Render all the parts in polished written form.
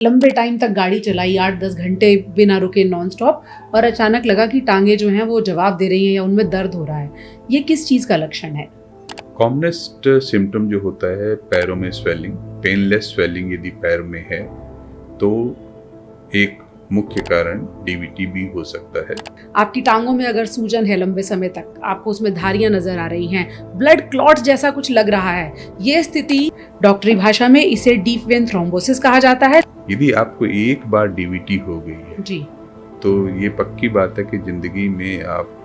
लंबे टाइम तक गाड़ी चलाई 8-10 घंटे बिना रुके नॉन स्टॉप और अचानक लगा कि टांगे जो हैं वो जवाब दे रही हैं या उनमें दर्द हो रहा है। ये किस चीज़ का लक्षण है? कॉमनेस्ट सिम्टम जो होता है पैरों में स्वेलिंग, पेनलेस स्वेलिंग यदि पैर में है तो एक मुख्य कारण डीवीटी भी हो सकता है। आपकी टांगों में अगर सूजन है लंबे समय तक, आपको उसमें धारियां नजर आ रही हैं, ब्लड क्लॉट जैसा कुछ लग रहा है, ये स्थिति डॉक्टरी भाषा में इसे डीप वेन थ्रोम्बोसिस कहा जाता है। यदि आपको एक बार डीवीटी हो गई है जी, तो ये पक्की बात है कि जिंदगी में आप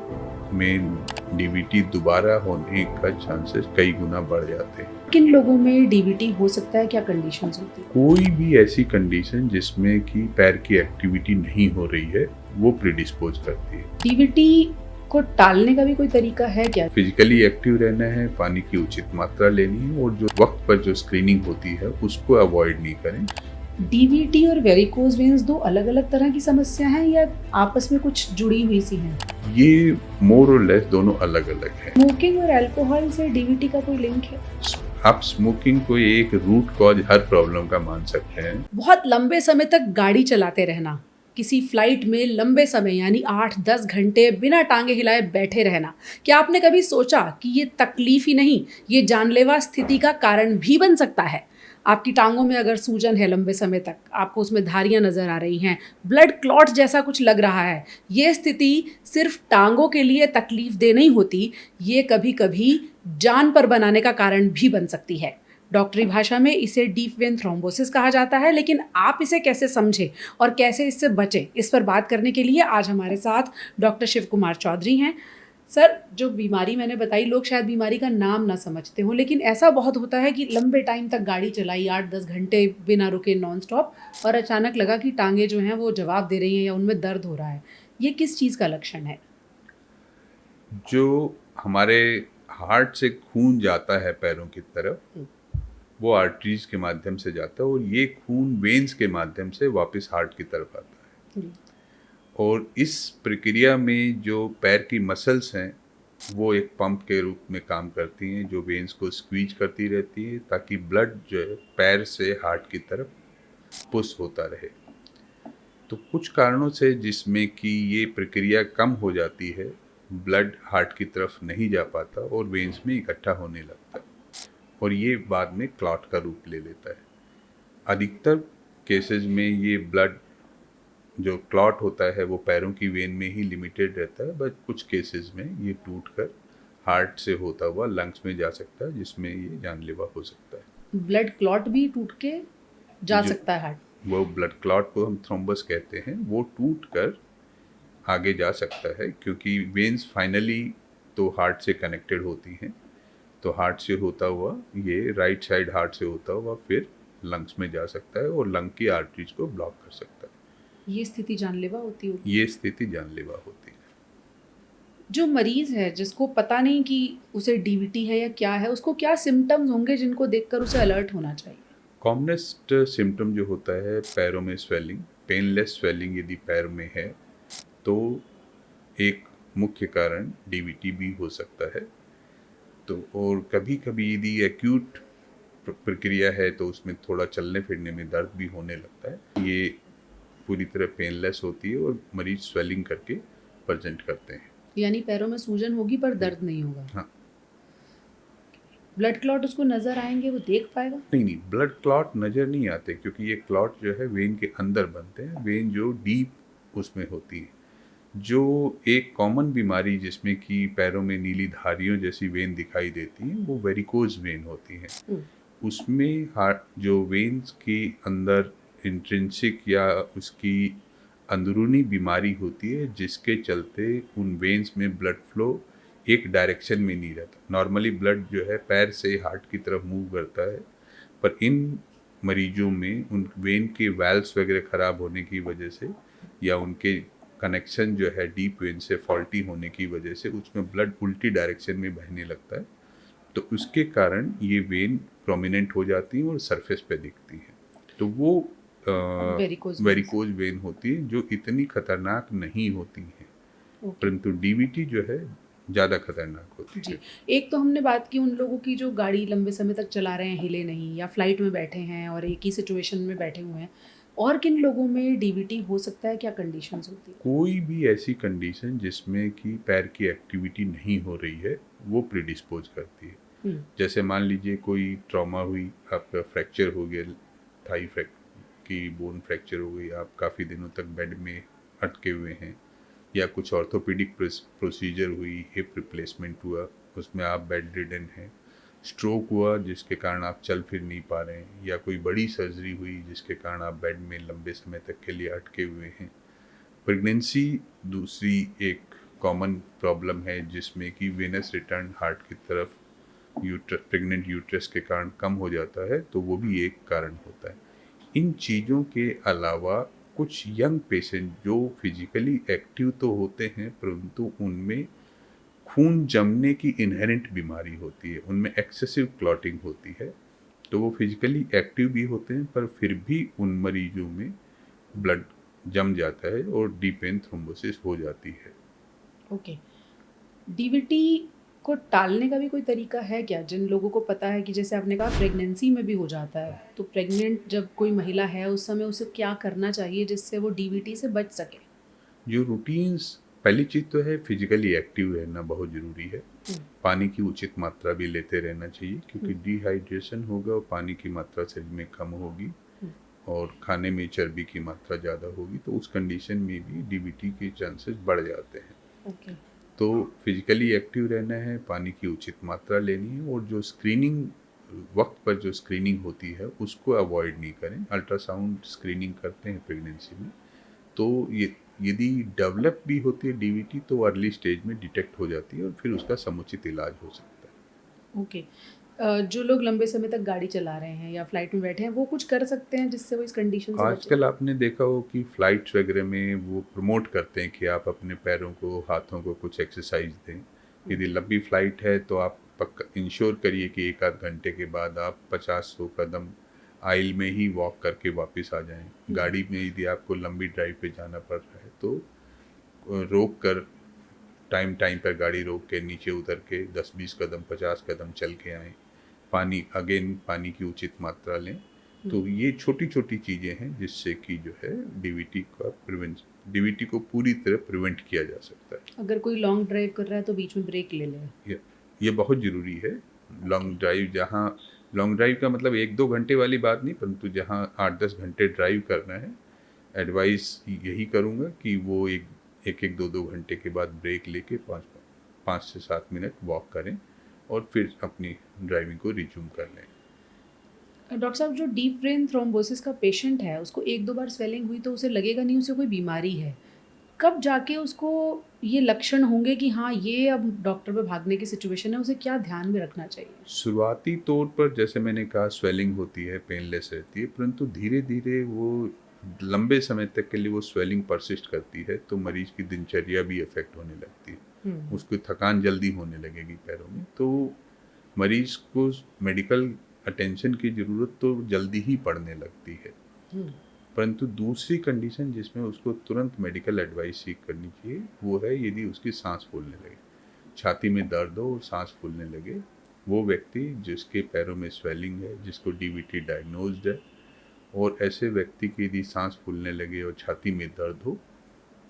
में डीवीटी दोबारा होने का चांसेस कई गुना बढ़ जाते हैं। किन लोगों में डीवीटी हो सकता है, क्या कंडीशंस होती है? कोई भी ऐसी कंडीशन जिसमें कि पैर की एक्टिविटी नहीं हो रही है वो प्रीडिस्पोज करती है। डीवीटी को टालने का भी कोई तरीका है क्या? फिजिकली एक्टिव रहना है, पानी की उचित मात्रा लेनी है और जो वक्त पर जो स्क्रीनिंग होती है उसको अवॉइड नहीं करें। डीवीटी और वेरिकोज वेन्स दो अलग अलग तरह की समस्या हैं या आपस में कुछ जुड़ी हुई सी हैं? ये मोर और लेस दोनों अलग अलग है। स्मोकिंग और अल्कोहल से डीवीटी का कोई लिंक है? आप स्मोकिंग को एक रूट कॉज हर प्रॉब्लम का मान सकते हैं। बहुत लंबे समय तक गाड़ी चलाते रहना, किसी फ्लाइट में लंबे समय यानी 8-10 घंटे बिना टांगे हिलाए बैठे रहना, क्या आपने कभी सोचा कि ये तकलीफ ही नहीं, ये जानलेवा स्थिति का कारण भी बन सकता है? आपकी टांगों में अगर सूजन है लंबे समय तक, आपको उसमें धारियां नजर आ रही हैं, ब्लड क्लॉट जैसा कुछ लग रहा है, ये स्थिति सिर्फ टांगों के लिए तकलीफ दे नहीं होती, ये कभी कभी जान पर बनाने का कारण भी बन सकती है। डॉक्टरी भाषा में इसे डीप वेन थ्रोम्बोसिस कहा जाता है, लेकिन आप इसे कैसे समझें और कैसे इससे बचें, इस पर बात करने के लिए आज हमारे साथ डॉक्टर शिव कुमार चौधरी हैं। सर, जो बीमारी मैंने बताई, लोग शायद बीमारी का नाम ना समझते हों, लेकिन ऐसा बहुत होता है कि लंबे टाइम तक गाड़ी चलाई 8-10 घंटे बिना रुके नॉन स्टॉप और अचानक लगा कि टांगे जो हैं वो जवाब दे रही हैं या उनमें दर्द हो रहा है। ये किस चीज़ का लक्षण है? जो हमारे हार्ट से खून जाता है पैरों की तरफ वो आर्टरीज के माध्यम से जाता है और ये खून वेन्स के माध्यम से वापस हार्ट की तरफ आता है। और इस प्रक्रिया में जो पैर की मसल्स हैं वो एक पंप के रूप में काम करती हैं जो वेन्स को स्क्वीज करती रहती है ताकि ब्लड जो है पैर से हार्ट की तरफ पुश होता रहे। तो कुछ कारणों से जिसमें कि ये प्रक्रिया कम हो जाती है, ब्लड हार्ट की तरफ नहीं जा पाता और वेन्स में इकट्ठा होने लगता है और ये बाद में क्लॉट का रूप ले लेता है। अधिकतर केसेस में ये ब्लड जो क्लॉट होता है वो पैरों की वेन में ही लिमिटेड रहता है, बट कुछ केसेस में ये टूटकर हार्ट से होता हुआ लंग्स में जा सकता है जिसमें ये जानलेवा हो सकता है। ब्लड क्लॉट भी टूट के जा जो सकता है हार्ट? वो ब्लड क्लॉट को हम थ्रोम्बस कहते हैं, वो टूट कर आगे जा सकता है क्योंकि वेन्स फाइनली तो हार्ट से कनेक्टेड होती हैं। तो हार्ट से होता हुआ ये राइट साइड हार्ट से होता हुआ फिर लंग्स में जा सकता है और लंग की आर्टरीज को ब्लॉक कर सकता है। ये स्थिति जानलेवा होती होगी? ये स्थिति जानलेवा होती है। जो मरीज है जिसको पता नहीं कि उसे डीवीटी है या क्या है, उसको क्या सिम्टम्स होंगे जिनको देखकर उसे अलर्ट होना चाहिए? कॉमनेस्ट सिम्टम जो होता है पैरों में स्वेलिंग, पेनलेस स्वेलिंग यदि पैर में है तो एक मुख्य कारण डीवीटी भी हो सकता है। तो और कभी कभी यदि एक्यूट प्रक्रिया है तो उसमें थोड़ा चलने फिरने में दर्द भी होने लगता है। ये पूरी तरह पेनलेस होती है और मरीज स्वेलिंग करके प्रेजेंट करते हैं। यानी पैरों में सूजन होगी पर दर्द नहीं होगा? हाँ, ब्लड क्लॉट उसको नजर आएंगे, वो देख पाएगा? नहीं, ब्लड क्लॉट नज़र नहीं आते क्योंकि ये क्लॉट जो है वेन के अंदर बनते हैं, वेन जो डीप उसमें होती है। जो एक कॉमन बीमारी जिसमें कि पैरों में नीली धारियों जैसी वेन दिखाई देती हैं वो वेरिकोज वेन होती हैं। उसमें हार्ट जो वेन्स के अंदर इंट्रिंसिक या उसकी अंदरूनी बीमारी होती है जिसके चलते उन वेन्स में ब्लड फ्लो एक डायरेक्शन में नहीं रहता। नॉर्मली ब्लड जो है पैर से हार्ट की तरफ मूव करता है, पर इन मरीजों में उन वेन के वाल्व्स वगैरह ख़राब होने की वजह से या उनके कनेक्शन जो है डीप वेन से फॉल्टी होने की वजह से उसमें ब्लड उल्टी डायरेक्शन में बहने लगता है। तो उसके कारण ये वेन प्रोमिनेंट हो जाती हैं और सरफेस पे दिखती हैं। तो वो वेरिकोज वेन होती है जो इतनी खतरनाक नहीं होती हैं, परंतु डीवीटी जो है ज़्यादा खतरनाक होती जी, है। एक तो हमने बात की उन लोगों की जो गाड़ी लंबे समय तक चला रहे हैं, हिले नहीं, या फ्लाइट में बैठे हैं और एक ही सिचुएशन में बैठे हुए हैं। और किन लोगों में डीवीटी हो सकता है, क्या कंडीशंस होती है? कोई भी ऐसी कंडीशन जिसमें कि पैर की एक्टिविटी नहीं हो रही है, वो प्रीडिस्पोज करती है। हुँ, जैसे मान लीजिए कोई ट्रॉमा हुई, आपका फ्रैक्चर हो गया, थाई फ्रैक की बोन फ्रैक्चर हो गई, आप काफ़ी दिनों तक बेड में अटके हुए हैं, या कुछ ऑर्थोपेडिक प्रोसीजर हुई, हिप रिप्लेसमेंट हुआ, उसमें आप बेड रिडन हैं, स्ट्रोक हुआ जिसके कारण आप चल फिर नहीं पा रहे हैं, या कोई बड़ी सर्जरी हुई जिसके कारण आप बेड में लंबे समय तक के लिए अटके हुए हैं। प्रेगनेंसी दूसरी एक कॉमन प्रॉब्लम है जिसमें कि वेनस रिटर्न हार्ट की तरफ प्रेग्नेंट यूट्रस के कारण कम हो जाता है, तो वो भी एक कारण होता है। इन चीज़ों के अलावा कुछ यंग पेशेंट जो फिजिकली एक्टिव तो होते हैं, परंतु उनमें खून जमने की इनहेरेंट बीमारी होती है, उनमें एक्सेसिव क्लॉटिंग होती है, तो वो फिजिकली एक्टिव भी होते हैं पर फिर भी उन मरीजों में ब्लड जम जाता है और डीप वेन थ्रोम्बोसिस हो जाती है। ओके। डीवीटी को टालने का भी कोई तरीका है क्या? जिन लोगों को पता है कि जैसे आपने कहा प्रेगनेंसी में भी हो जाता है, तो प्रेग्नेंट जब कोई महिला है उस समय उसे क्या करना चाहिए जिससे वो डीवीटी से बच सके? जो रूटीन्स, पहली चीज़ तो है फिजिकली एक्टिव रहना बहुत ज़रूरी है। हुँ, पानी की उचित मात्रा भी लेते रहना चाहिए, क्योंकि हुँ, डिहाइड्रेशन होगा और पानी की मात्रा शरीर में कम होगी हुँ, और खाने में चर्बी की मात्रा ज़्यादा होगी, तो उस कंडीशन में भी डीवीटी के चांसेस बढ़ जाते हैं। ओके। तो फिजिकली एक्टिव रहना है, पानी की उचित मात्रा लेनी है, और जो स्क्रीनिंग वक्त पर जो स्क्रीनिंग होती है उसको अवॉइड नहीं करें। अल्ट्रासाउंड स्क्रीनिंग करते हैं प्रेगनेंसी में, तो ये यदि डेवलप भी होती है डीवीटी तो अर्ली स्टेज में डिटेक्ट हो जाती है और फिर उसका समुचित इलाज हो सकता है। ओके। जो लोग लंबे समय तक गाड़ी चला रहे हैं या फ्लाइट में बैठे हैं, वो कुछ कर सकते हैं जिससे वो इस कंडीशन से बचे? आजकल आपने देखा हो कि फ्लाइट्स वगैरह में वो प्रमोट करते हैं कि आप अपने पैरों को, हाथों को कुछ एक्सरसाइज दें। हुँ, यदि लंबी फ्लाइट है तो आप पक्का इंश्योर करिए कि 1 आध घंटे के बाद आप 50-100 कदम आइल में ही वॉक करके वापस आ जाएँ। हुँ, गाड़ी में यदि आपको लंबी ड्राइव पे जाना पड़ रहा है तो रोक कर, टाइम पर गाड़ी रोक के नीचे उतर के 10-20 कदम, 50 कदम चल के आएँ। पानी की उचित मात्रा लें। हुँ। तो ये छोटी-छोटी चीज़ें हैं जिससे कि जो है डीवीटी को पूरी तरह प्रिवेंट किया जा सकता है। अगर कोई लॉन्ग ड्राइव कर रहा है तो बीच में ब्रेक ले ले। ये ये बहुत ज़रूरी है। ओके। लॉन्ग ड्राइव का मतलब 1-2 घंटे वाली बात नहीं, परंतु जहाँ 8-10 घंटे ड्राइव करना है, एडवाइस यही करूँगा कि वो 1-1, 2-2 घंटे के बाद ब्रेक लेके 5 से 7 मिनट वॉक करें और फिर अपनी ड्राइविंग को रिज़्यूम कर लें। डॉक्टर साहब, जो डीप वेन थ्रोम्बोसिस का पेशेंट है, उसको 1-2 बार स्वेलिंग हुई तो उसे लगेगा नहीं उसे कोई बीमारी है। कब जाके उसको ये लक्षण होंगे कि हाँ, ये अब डॉक्टर पे भागने की सिचुएशन है, उसे क्या ध्यान में रखना चाहिए? शुरुआती तौर पर जैसे मैंने कहा स्वेलिंग होती है, पेनलेस रहती है, परंतु धीरे-धीरे वो लंबे समय तक के लिए वो स्वेलिंग परसिस्ट करती है, तो मरीज़ की दिनचर्या भी अफ़ेक्ट होने लगती है। हुँ, उसको थकान जल्दी होने लगेगी पैरों में, तो मरीज़ को मेडिकल अटेंशन की ज़रूरत तो जल्दी ही पड़ने लगती है। हुँ, परंतु दूसरी कंडीशन जिसमें उसको तुरंत मेडिकल एडवाइस सीक करनी चाहिए, वो है यदि उसकी साँस फूलने लगे। छाती में दर्द हो और साँस फूलने लगे, वो व्यक्ति जिसके पैरों में स्वेलिंग है, जिसको डीवीटी डायग्नोस्ड है, और ऐसे व्यक्ति की यदि साँस फूलने लगे और छाती में दर्द हो,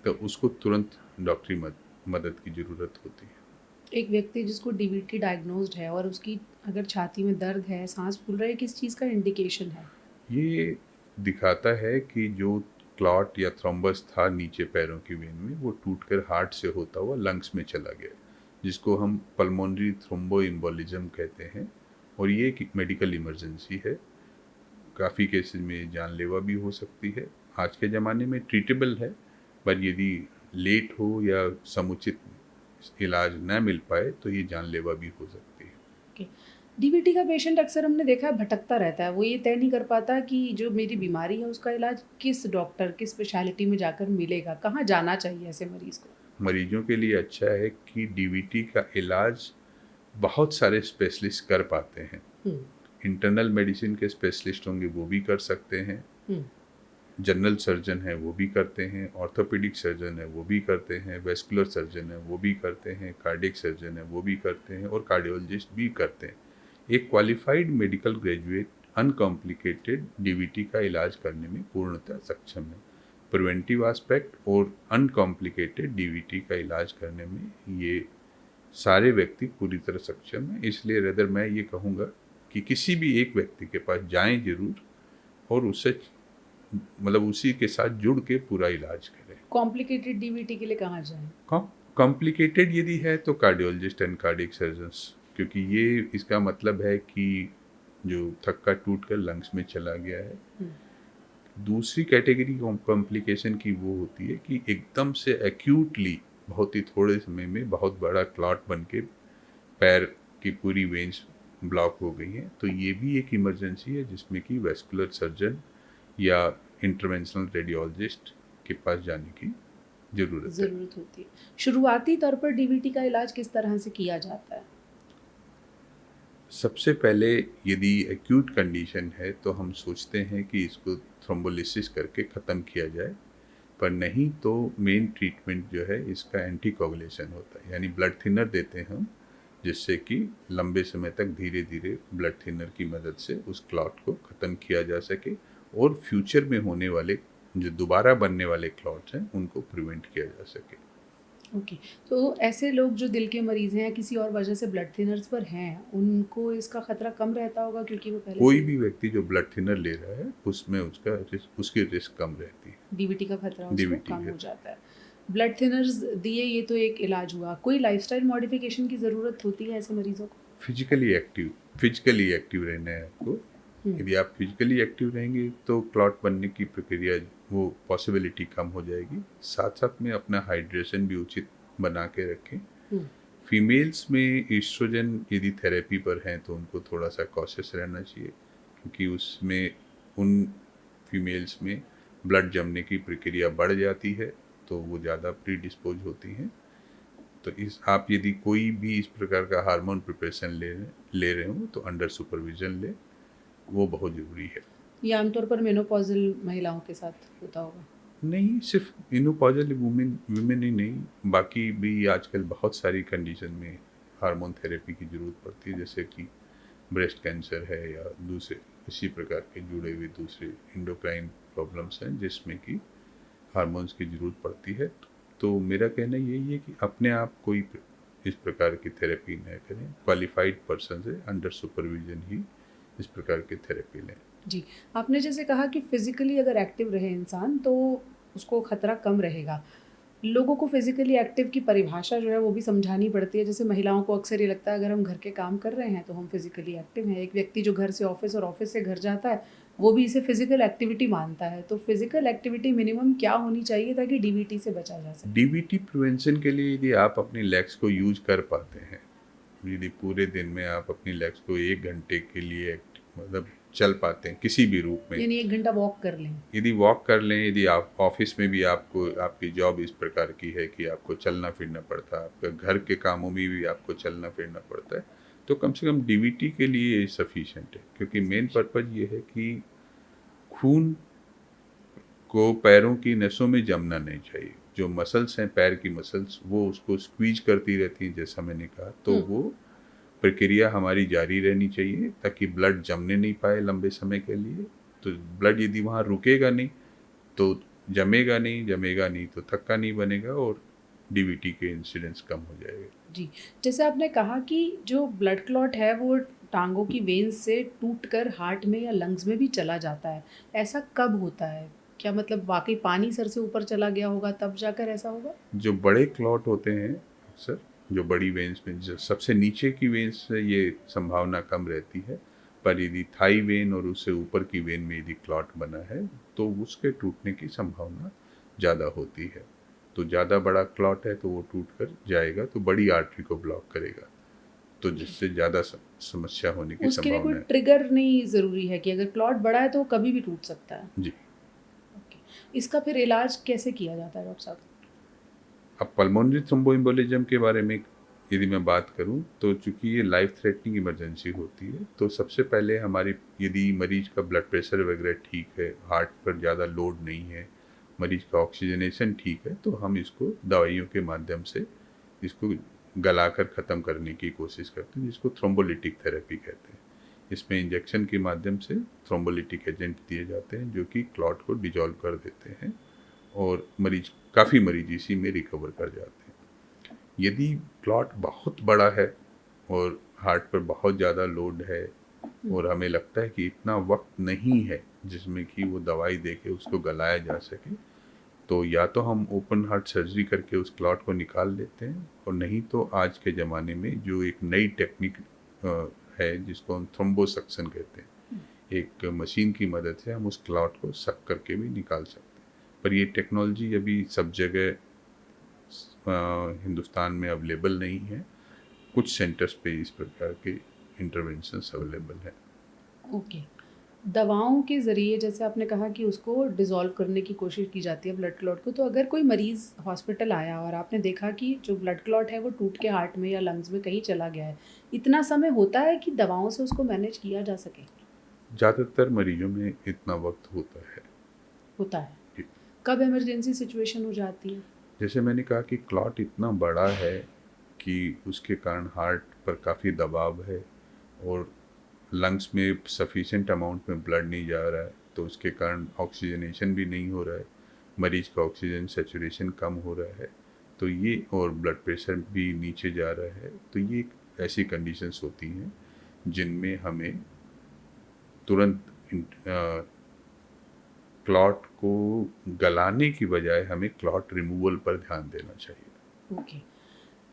तो उसको तुरंत डॉक्टरी मदद की ज़रूरत होती है। एक व्यक्ति जिसको डीवीटी डायग्नोस्ड है और उसकी अगर छाती में दर्द है, साँस फूल रहा है, किस चीज़ का इंडिकेशन है? ये दिखाता है कि जो क्लॉट या थ्रोम्बस था नीचे पैरों की वेन में, वो टूटकर हार्ट से होता हुआ लंग्स में चला गया, जिसको हम पल्मोनरी थ्रोम्बोएम्बोलिज्म कहते हैं, और ये एक मेडिकल इमरजेंसी है। काफ़ी केसेस में जानलेवा भी हो सकती है। आज के ज़माने में ट्रीटेबल है, पर यदि लेट हो या समुचित इलाज ना मिल पाए तो ये जानलेवा भी हो सकती है। ओके। डीवीटी का पेशेंट अक्सर हमने देखा है भटकता रहता है। वो ये तय नहीं कर पाता कि जो मेरी बीमारी है उसका इलाज किस डॉक्टर, किस स्पेशलिटी में जाकर मिलेगा। कहाँ जाना चाहिए ऐसे मरीज़ को? मरीजों के लिए अच्छा है कि डीवीटी का इलाज बहुत सारे स्पेशलिस्ट कर पाते हैं। हुँ, इंटरनल मेडिसिन के स्पेशलिस्ट होंगे वो भी कर सकते हैं, हुँ, जनरल सर्जन है वो भी करते हैं, ऑर्थोपेडिक सर्जन है वो भी करते हैं, वेस्कुलर सर्जन है वो भी करते हैं, कार्डियक सर्जन है वो भी करते हैं, और कार्डियोलॉजिस्ट भी करते हैं। एक qualified medical graduate uncomplicated DVT का इलाज करने में पूर्णतः सक्षम है। प्रिवेंटिव एस्पेक्ट और अनकॉम्प्लिकेटेड डीवीटी का इलाज करने में ये सारे व्यक्ति पूरी तरह सक्षम हैं। इसलिए रदर मैं ये कहूँगा कि किसी भी एक व्यक्ति के पास जाएं जरूर और उससे मतलब उसी के साथ जुड़ के पूरा इलाज करें। कॉम्प्लिकेटेड डीवीटी के लिए कहाँ जाएं? कॉम्प्लिकेटेड यदि है तो कार्डियोलॉजिस्ट एंड कार्डियक सर्जन्स, क्योंकि ये इसका मतलब है कि जो थक्का टूट कर लंग्स में चला गया है। दूसरी कैटेगरी कॉम्प्लिकेशन की वो होती है कि एकदम से एक्यूटली बहुत ही थोड़े समय में बहुत बड़ा क्लॉट बन के पैर की पूरी वेन्स ब्लॉक हो गई हैं, तो ये भी एक इमरजेंसी है जिसमें कि वेस्कुलर सर्जन या इंटरवेंशनल रेडियोलॉजिस्ट के पास जाने की ज़रूरत होती है। शुरुआती तौर पर डीवीटी का इलाज किस तरह से किया जाता है? सबसे पहले यदि एक्यूट कंडीशन है तो हम सोचते हैं कि इसको थ्रोम्बोलिसिस करके ख़त्म किया जाए, पर नहीं तो मेन ट्रीटमेंट जो है इसका एंटीकोगुलेशन होता है, यानी ब्लड थिनर देते हैं हम, जिससे कि लंबे समय तक धीरे धीरे ब्लड थिनर की मदद से उस क्लॉट को ख़त्म किया जा सके और फ्यूचर में होने वाले जो दोबारा बनने वाले क्लॉट्स हैं उनको प्रिवेंट किया जा सके। ओके, तो ऐसे लोग जो दिल के मरीज हैं या किसी और वजह से ब्लड थिनर्स पर हैं, उनको इसका खतरा कम रहता होगा क्योंकि वो पहले कोई भी व्यक्ति जो ब्लड थिनर ले रहा है उसमें उसकी रिस्क कम रहती है, डीवीटी का खतरा उसको डीवीटी कम है। हो जाता है। ब्लड थिनर्स दिए, ये तो एक इलाज हुआ। कोई लाइफस्टाइल मॉडिफिकेशन की ज़रूरत होती है ऐसे मरीजों को? फिजिकली एक्टिव रहना है आपको। यदि आप फिजिकली एक्टिव रहेंगे तो क्लॉट बनने की प्रक्रिया वो पॉसिबिलिटी कम हो जाएगी। साथ साथ में अपना हाइड्रेशन भी उचित बना के रखें। फीमेल्स में ईस्ट्रोजन यदि थेरेपी पर हैं तो उनको थोड़ा सा कॉशियस रहना चाहिए, क्योंकि उसमें उन फीमेल्स में ब्लड जमने की प्रक्रिया बढ़ जाती है तो वो ज़्यादा प्रीडिस्पोज होती हैं। तो आप यदि कोई भी इस प्रकार का हार्मोन प्रिपरेशन ले रहे हो तो अंडर सुपरविजन ले, वो बहुत ज़रूरी है। ये आमतौर पर मेनोपॉजल महिलाओं के साथ होता होगा? नहीं, सिर्फ मेनोपॉजल वुमेन ही नहीं, बाकी भी आजकल बहुत सारी कंडीशन में हार्मोन थेरेपी की ज़रूरत पड़ती है, जैसे कि ब्रेस्ट कैंसर है या दूसरे इसी प्रकार के जुड़े हुए दूसरे एंडोक्राइन प्रॉब्लम्स हैं जिसमें कि हार्मोन्स की ज़रूरत पड़ती है। तो मेरा कहना यही है कि अपने आप कोई इस प्रकार की थेरेपी न करें, क्वालिफाइड पर्सन से अंडर सुपरविजन ही इस प्रकार की थेरेपी लें। जी, आपने जैसे कहा कि फिज़िकली अगर एक्टिव रहे इंसान तो उसको खतरा कम रहेगा। लोगों को फिज़िकली एक्टिव की परिभाषा जो है वो भी समझानी पड़ती है। जैसे महिलाओं को अक्सर ये लगता है अगर हम घर के काम कर रहे हैं तो हम फिज़िकली एक्टिव हैं। एक व्यक्ति जो घर से ऑफ़िस और ऑफ़िस से घर जाता है, वो भी इसे फ़िज़िकल एक्टिविटी मानता है। तो फ़िज़िकल एक्टिविटी मिनिमम क्या होनी चाहिए ताकि डीवीटी से बचा जा सके? डीवीटी प्रिवेंशन के लिए यदि आप अपनी लेग्स को यूज कर पाते हैं, यदि पूरे दिन में आप अपनी लेग्स को 1 घंटे के लिए मतलब चल पाते हैं किसी भी रूप में, यानी 1 घंटा वॉक कर लें। यदि वॉक कर लें, यदि आप ऑफिस में भी आपको आपकी जॉब इस प्रकार की है कि आपको चलना फिरना पड़ता है, आपके घर के कामों में भी आपको चलना फिरना पड़ता है, तो कम से कम डीवीटी के लिए ये सफिशिएंट है। क्योंकि मेन पर्पज़ ये है कि खून को पैरों की नसों में जमना नहीं चाहिए। जो मसल्स हैं पैर की मसल्स, वो उसको स्क्वीज करती रहती हैं जैसा मैंने कहा, तो वो प्रक्रिया हमारी जारी रहनी चाहिए ताकि ब्लड जमने नहीं पाए लंबे समय के लिए। तो ब्लड यदि वहाँ रुकेगा नहीं तो जमेगा नहीं तो थक्का नहीं बनेगा और डीवीटी के इंसिडेंट्स कम हो जाएगा। जी, जैसे आपने कहा कि जो ब्लड क्लॉट है वो टांगों की वेन्स से टूटकर हार्ट में या लंग्स में भी चला जाता है। ऐसा कब होता है? क्या मतलब वाक़ई पानी सर से ऊपर चला गया होगा तब जाकर ऐसा होगा? जो बड़े क्लॉट होते हैं अक्सर, जो बड़ी वेन्स में, जो सबसे नीचे की वेन्स से ये संभावना कम रहती है, पर यदि थाई वेन और उससे ऊपर की वेन में यदि क्लॉट बना है तो उसके टूटने की संभावना ज़्यादा होती है। तो ज़्यादा बड़ा क्लॉट है तो वो टूट कर जाएगा तो बड़ी आर्टरी को ब्लॉक करेगा, तो जिससे ज़्यादा समस्या होने की उसके लिए कोई संभावना है। ट्रिगर नहीं ज़रूरी है कि अगर क्लॉट बड़ा है तो कभी भी टूट सकता है? जी। ओके, इसका फिर इलाज कैसे किया जाता है डॉक्टर साहब? अब पल्मोनरी थ्रोम्बोएम्बोलिज्म के बारे में यदि मैं बात करूं तो चूंकि ये लाइफ थ्रेटनिंग इमरजेंसी होती है, तो सबसे पहले हमारी यदि मरीज का ब्लड प्रेशर वगैरह ठीक है, हार्ट पर ज़्यादा लोड नहीं है, मरीज का ऑक्सीजनेशन ठीक है, तो हम इसको दवाइयों के माध्यम से इसको गलाकर ख़त्म करने की कोशिश करते हैं, जिसको थ्रोम्बोलिटिक थेरेपी कहते हैं। इसमें इंजेक्शन के माध्यम से थ्रोम्बोलिटिक एजेंट दिए जाते हैं जो कि क्लॉट को डिजॉल्व कर देते हैं और काफ़ी मरीज इसी में रिकवर कर जाते हैं। यदि क्लॉट बहुत बड़ा है और हार्ट पर बहुत ज़्यादा लोड है और हमें लगता है कि इतना वक्त नहीं है जिसमें कि वो दवाई दे के उसको गलाया जा सके, तो या तो हम ओपन हार्ट सर्जरी करके उस क्लॉट को निकाल लेते हैं, और नहीं तो आज के ज़माने में जो एक नई टेक्निक है जिसको हम थ्रोम्बोसक्शन कहते हैं, एक मशीन की मदद से हम उस क्लॉट को सक करके भी निकाल सकते हैं। पर ये टेक्नोलॉजी अभी सब जगह हिंदुस्तान में अवेलेबल नहीं है। कुछ सेंटर्स पे इस प्रकार के इंटरवेंशंस अवेलेबल हैं। ओके। दवाओं के ज़रिए जैसे आपने कहा कि उसको डिज़ोल्व करने की कोशिश की जाती है ब्लड क्लॉट को, तो अगर कोई मरीज़ हॉस्पिटल आया और आपने देखा कि जो ब्लड क्लॉट है वो टूट के हार्ट में या लंग्स में कहीं चला गया है, इतना समय होता है कि दवाओं से उसको मैनेज किया जा सके? ज़्यादातर मरीजों में इतना वक्त होता है। होता है। जी। कब इमरजेंसी सिचुएशन हो जाती है? जैसे मैंने कहा कि क्लॉट इतना बड़ा है कि उसके कारण हार्ट पर काफ़ी दबाव है और लंग्स में सफिशिएंट अमाउंट में ब्लड नहीं जा रहा है, तो उसके कारण ऑक्सीजनेशन भी नहीं हो रहा है, मरीज का ऑक्सीजन सेचुरेशन कम हो रहा है, तो ये और ब्लड प्रेशर भी नीचे जा रहा है, तो ये ऐसी कंडीशंस होती हैं जिनमें हमें तुरंत क्लॉट को गलाने की बजाय हमें क्लॉट रिमूवल पर ध्यान देना चाहिए। ओके।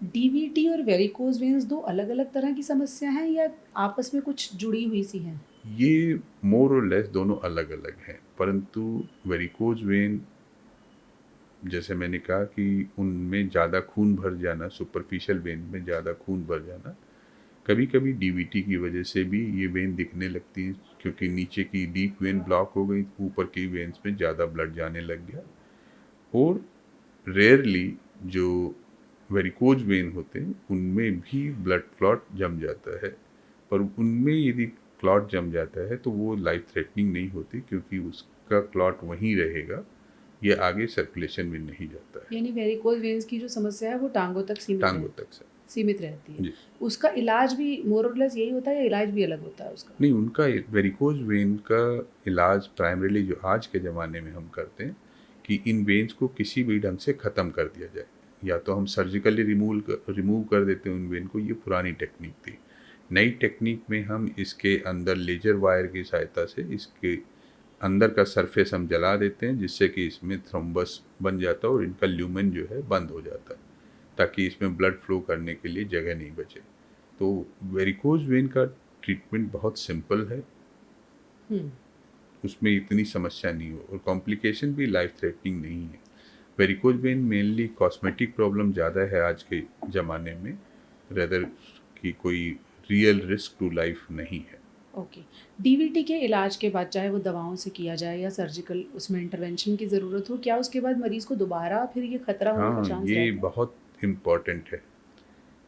डीवीटी और वेरिकोज वेन्स दो अलग-अलग तरह की समस्या हैं या आपस में कुछ जुड़ी हुई सी हैं? ये मोर और लेस दोनों अलग अलग हैं, परंतु वेरिकोज वेन, जैसे मैंने कहा कि उनमें ज़्यादा खून भर जाना, सुपरफिशियल वेन में ज़्यादा खून भर जाना, कभी कभी डीवीटी की वजह से भी ये वेन दिखने लगती हैं, क्योंकि नीचे की डीप वेन ब्लॉक हो गई, ऊपर की वेन्स में ज़्यादा ब्लड जाने लग गया। और रेयरली जो वेरिकोज वेन होते हैं उनमें भी ब्लड क्लॉट जम जाता है, पर उनमें यदि क्लॉट जम जाता है तो वो लाइफ थ्रेटनिंग नहीं होती, क्योंकि उसका क्लॉट वहीं रहेगा, ये आगे सर्कुलेशन में नहीं जाता है। यानी वेरिकोज वेन्स की जो समस्या है वो टाँगों तक टांगों तक से। सीमित रहती है। जी। उसका इलाज भी मोर और लेस यही होता है या इलाज भी अलग होता है उसका? नहीं, उनका वेरिकोज वेन का इलाज प्राइमरीली जो आज के ज़माने में हम करते हैं कि इन वेन्स को किसी भी ढंग से ख़त्म कर दिया जाए, या तो हम सर्जिकली रिमूव कर देते हैं उन वेन को, ये पुरानी टेक्निक थी। नई टेक्निक में हम इसके अंदर लेजर वायर की सहायता से इसके अंदर का सरफेस हम जला देते हैं, जिससे कि इसमें थ्रोम्बस बन जाता है और इनका ल्यूमेन जो है बंद हो जाता है, ताकि इसमें ब्लड फ्लो करने के लिए जगह नहीं बचे। तो वेरिकोज वेन का ट्रीटमेंट बहुत सिंपल है, हुँ। उसमें इतनी समस्या नहीं हो और कॉम्प्लिकेशन भी लाइफ थ्रेटनिंग नहीं है। Varicose vein mainly cosmetic problem ज़्यादा है आज के ज़माने में, रेदर कि कोई रियल रिस्क टू लाइफ नहीं है। ओके। डीवीटी के इलाज के बाद चाहे वो दवाओं से किया जाए या सर्जिकल उसमें इंटरवेंशन की ज़रूरत हो, क्या उसके बाद मरीज़ को दोबारा फिर ये खतरा होने का हाँ, चांस ये रहता है? बहुत इम्पॉर्टेंट है।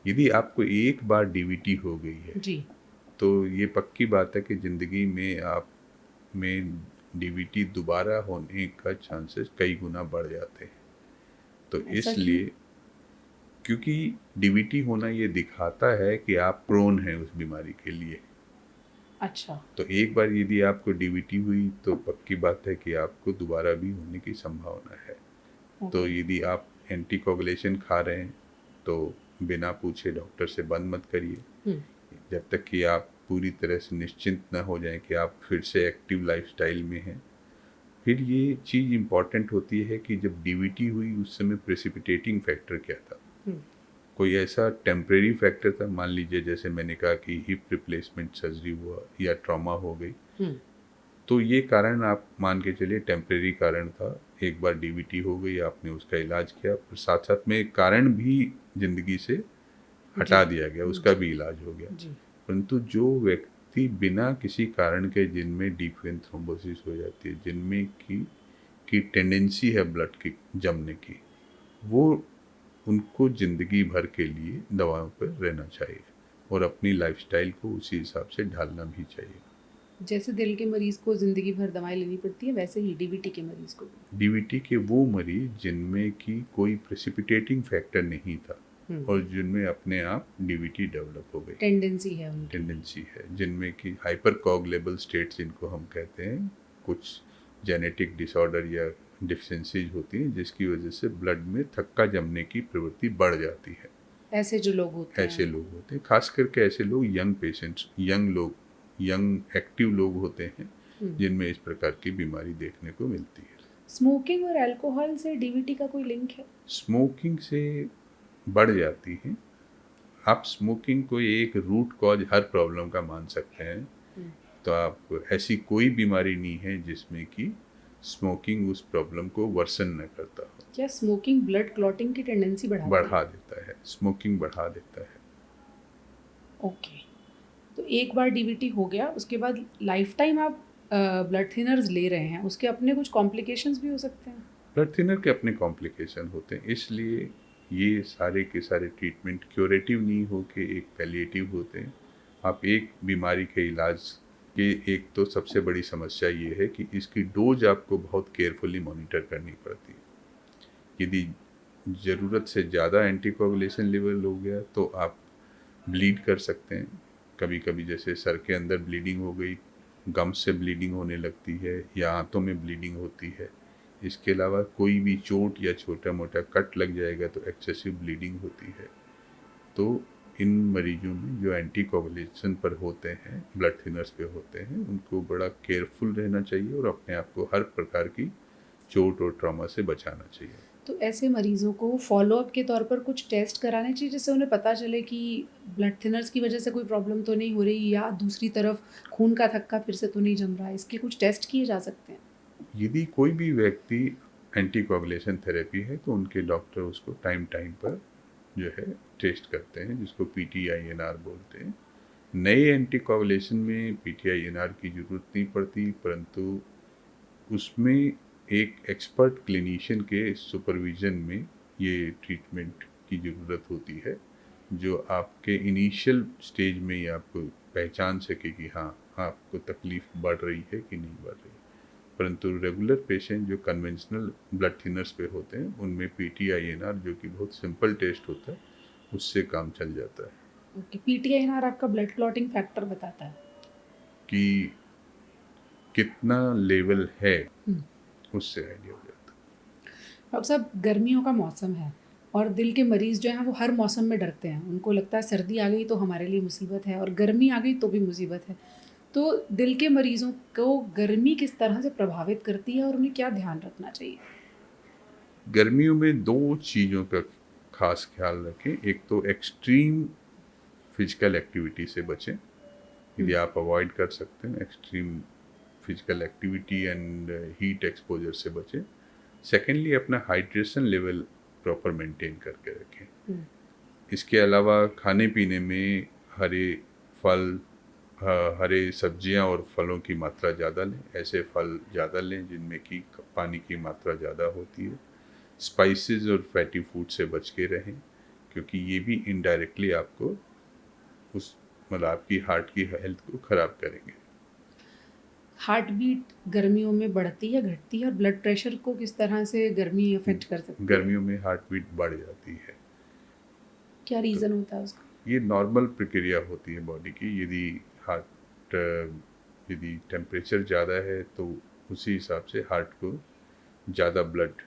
यदि आपको एक बार डीवीटी हो गई है, जी। तो ये पक्की बात है कि ज़िंदगी में आप में डीवीटी दोबारा होने का चांसेस कई गुना बढ़ जाते हैं। तो ऐसा क्यों? इसलिए, क्योंकि डीवीटी होना ये दिखाता है कि आप प्रोन हैं उस बीमारी के लिए। अच्छा। तो एक बार यदि आपको डीवीटी हुई तो पक्की बात है कि आपको दोबारा भी होने की संभावना है। तो ओके। यदि आप एंटीकोगुलेशन खा रहे हैं तो बिना पूछे डॉक्टर से बंद मत करिए, हुँ। जब तक कि आप पूरी तरह से निश्चिंत न हो जाएं कि आप फिर से एक्टिव लाइफस्टाइल में हैं। फिर ये चीज़ इम्पॉर्टेंट होती है कि जब डीवीटी हुई उस समय प्रेसिपिटेटिंग फैक्टर क्या था। हुँ। कोई ऐसा टेम्परेरी फैक्टर था, मान लीजिए जैसे मैंने कहा कि हिप रिप्लेसमेंट सर्जरी हुआ या ट्रॉमा हो गई, हुँ। तो ये कारण आप मान के चलिए टेम्परेरी कारण था। एक बार डीवीटी हो गई, आपने उसका इलाज किया, पर साथ साथ में कारण भी ज़िंदगी से जी। हटा दिया गया, उसका जी। भी इलाज हो गया। जी। परंतु जो व्यक्ति बिना किसी कारण के, जिनमें डीप वेन थ्रोम्बोसिस हो जाती है, जिनमें की टेंडेंसी है ब्लड की जमने की, वो उनको ज़िंदगी भर के लिए दवाओं पर रहना चाहिए और अपनी लाइफस्टाइल को उसी हिसाब से ढालना भी चाहिए। जैसे दिल के मरीज़ को ज़िंदगी भर दवाएँ लेनी पड़ती हैं, वैसे ही डीवीटी के मरीज़ को भी। डीवीटी के वो मरीज जिनमें की कोई प्रेसिपिटेटिंग फैक्टर नहीं था, और जिनमें अपने आप डीवीटी डेवलप हो गई टेंडेंसी है, जिनमें कि हाइपर कोगुलेबल स्टेट्स जिनको हम कहते हैं, कुछ जेनेटिक डिसऑर्डर या डिफिशेंसीज होती हैं जिसकी वजह से ब्लड में थक्का जमने की प्रवृत्ति बढ़ जाती है। ऐसे लोग होते हैं, खास करके ऐसे लोग यंग पेशेंट्स, यंग एक्टिव लोग होते हैं जिनमें इस प्रकार की बीमारी देखने को मिलती है। स्मोकिंग और अल्कोहल से डीवीटी का कोई लिंक है? स्मोकिंग से बढ़ जाती है। आप स्मोकिंग को एक रूट कॉज हर प्रॉब्लम का मान सकते हैं, तो आप ऐसी कोई बीमारी नहीं है जिसमें कि स्मोकिंग उस प्रॉब्लम को वर्सन न करता हो। क्या स्मोकिंग ब्लड क्लॉटिंग की टेंडेंसी बढ़ा देता है? स्मोकिंग बढ़ा देता है। ओके, तो एक बार डीवीटी हो गया, उसके बाद लाइफ टाइम आप ब्लड थिनर्स ले रहे हैं, उसके अपने कुछ कॉम्प्लिकेशंस भी हो सकते हैं? ब्लड थिनर के अपने कॉम्प्लिकेशन होते हैं, इसलिए ये सारे के सारे ट्रीटमेंट क्यूरेटिव नहीं हो के एक पैलिएटिव होते हैं। आप एक बीमारी के इलाज के एक तो सबसे बड़ी समस्या ये है कि इसकी डोज आपको बहुत केयरफुली मॉनिटर करनी पड़ती है। यदि ज़रूरत से ज़्यादा एंटीकोगुलेशन लेवल हो गया तो आप ब्लीड कर सकते हैं। कभी कभी जैसे सर के अंदर ब्लीडिंग हो गई, गम्स से ब्लीडिंग होने लगती है या आंतों में ब्लीडिंग होती है। इसके अलावा कोई भी चोट या छोटा मोटा कट लग जाएगा तो एक्सेसिव ब्लीडिंग होती है। तो इन मरीजों में जो एंटीकोगुलेशन पर होते हैं, ब्लड थिनर्स पे होते हैं, उनको बड़ा केयरफुल रहना चाहिए और अपने आप को हर प्रकार की चोट और ट्रॉमा से बचाना चाहिए। तो ऐसे मरीजों को फॉलोअप के तौर पर कुछ टेस्ट कराने चाहिए जिससे उन्हें पता चले कि ब्लड थिनर्स की वजह से कोई प्रॉब्लम तो नहीं हो रही, या दूसरी तरफ खून का थक्का फिर से तो नहीं जम रहा है। इसके कुछ टेस्ट किए जा सकते हैं? यदि कोई भी व्यक्ति एंटीकोगुलेशन थेरेपी है तो उनके डॉक्टर उसको टाइम पर जो है टेस्ट करते हैं, जिसको PTINR बोलते हैं। नए एंटीकोगुलेशन में PTINR की ज़रूरत नहीं पड़ती, परंतु उसमें एक एक्सपर्ट क्लिनिशियन के सुपरविज़न में ये ट्रीटमेंट की ज़रूरत होती है, जो आपके इनिशियल स्टेज में ही आपको पहचान सके कि हाँ, आपको तकलीफ़ बढ़ रही है कि नहीं बढ़ रही है। परंतु रेगुलर पेशेंट जो कन्वेंशनल ब्लड थिनर्स पे होते हैं उनमें PTINR, जो कि बहुत सिंपल टेस्ट होता है, उससे काम चल जाता है। ओके, PTINR आपका ब्लड क्लॉटिंग फैक्टर बताता है कि कितना लेवल है, उससे आइडिया हो जाता है। डॉक्टर साहब, गर्मियों का मौसम है और दिल के मरीज़ जो हैं वो हर मौसम में डरते हैं। उनको लगता है सर्दी आ गई तो हमारे लिए मुसीबत है और गर्मी आ गई तो भी मुसीबत है। तो दिल के मरीज़ों को गर्मी किस तरह से प्रभावित करती है और उन्हें क्या ध्यान रखना चाहिए? गर्मियों में 2 चीज़ों का खास ख्याल रखें। एक तो एक्सट्रीम फिजिकल एक्टिविटी से बचें, यदि आप अवॉइड कर सकते हैं extreme physical activity and heat exposure से बचें। सेकेंडली, अपना हाइड्रेशन लेवल प्रॉपर मेंटेन करके रखें। इसके अलावा खाने पीने में हरे फल, हरे सब्जियां और फलों की मात्रा ज़्यादा लें। ऐसे फल ज़्यादा लें जिनमें कि पानी की मात्रा ज़्यादा होती है। स्पाइसेस और फैटी फूड से बच के रहें, क्योंकि ये भी इनडायरेक्टली आपको मतलब आपकी हार्ट की हेल्थ को ख़राब करेंगे। हार्ट बीट गर्मियों में बढ़ती है, घटती है, और ब्लड प्रेशर को किस तरह से गर्मी अफेक्ट कर सकती है? गर्मियों में हार्ट बीट बढ़ जाती है। क्या रीज़न होता है उसका? ये नॉर्मल प्रक्रिया होती है बॉडी की। यदि टेम्परेचर ज़्यादा है तो उसी हिसाब से हार्ट को ज़्यादा ब्लड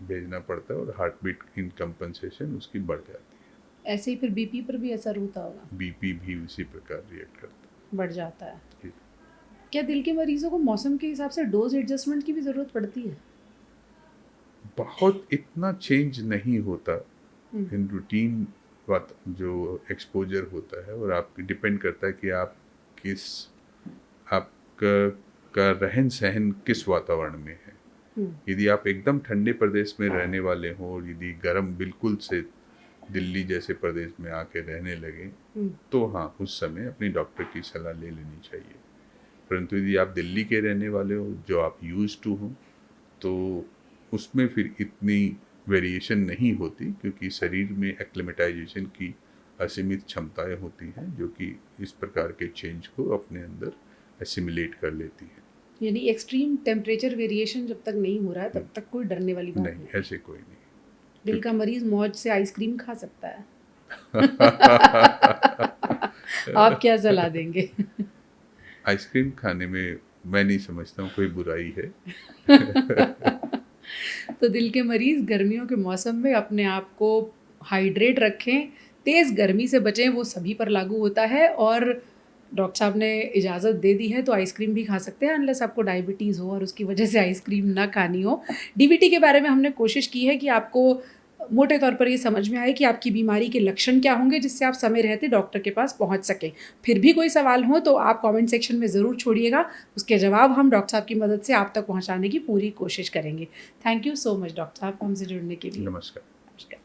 भेजना पड़ता है और हार्ट बीट इन कंपनसेशन उसकी बढ़ जाती है। ऐसे ही फिर बीपी पर भी असर होता होगा? बीपी भी उसी प्रकार रिएक्ट करता है, बढ़ जाता है। जी। क्या दिल के मरीजों को मौसम के हिसाब से डोज एडजस्टमेंट की भी ज़रूरत पड़ती है? बहुत इतना चेंज नहीं होता इन रूटीन बात जो एक्सपोजर होता है, और आप डिपेंड करता है कि आप आपका का रहन सहन किस वातावरण में है। यदि आप एकदम ठंडे प्रदेश में रहने वाले हों और यदि गर्म बिल्कुल से दिल्ली जैसे प्रदेश में आके रहने लगे तो हाँ, उस समय अपनी डॉक्टर की सलाह ले लेनी चाहिए। परंतु यदि आप दिल्ली के रहने वाले हो, जो आप यूज टू हो, तो उसमें फिर इतनी वेरिएशन नहीं होती, क्योंकि शरीर में एक्लिमेटाइजेशन की असीमित क्षमताएं होती हैं जो कि इस प्रकार के चेंज को अपने अंदर एसिमिलेट कर लेती हैं। यानी एक्सट्रीम टेम्परेचर वेरिएशन जब तक नहीं हो रहा है तब तक कोई डरने वाली बात नहीं, ऐसे कोई नहीं। दिल का मरीज मौज से आइसक्रीम खा सकता है। आप क्या सलाह देंगे? आइसक्रीम खाने में मैं नहीं समझता हूँ कोई बुराई है। तो दिल के मरीज गर्मियों के मौसम में अपने आप को हाइड्रेट रखें, तेज़ गर्मी से बचें, वो सभी पर लागू होता है। और डॉक्टर साहब ने इजाज़त दे दी है तो आइसक्रीम भी खा सकते हैं, अनलेस आपको डायबिटीज़ हो और उसकी वजह से आइसक्रीम ना खानी हो। डीबीटी के बारे में हमने कोशिश की है कि आपको मोटे तौर पर ये समझ में आए कि आपकी बीमारी के लक्षण क्या होंगे, जिससे आप समय रहते डॉक्टर के पास पहुंच सकें। फिर भी कोई सवाल हो तो आप कमेंट सेक्शन में ज़रूर छोड़िएगा, उसके जवाब हम डॉक्टर साहब की मदद से आप तक पहुंचाने की पूरी कोशिश करेंगे। Thank you so much doctor साहब हमसे जुड़ने के लिए। नमस्कार। नमस्कार।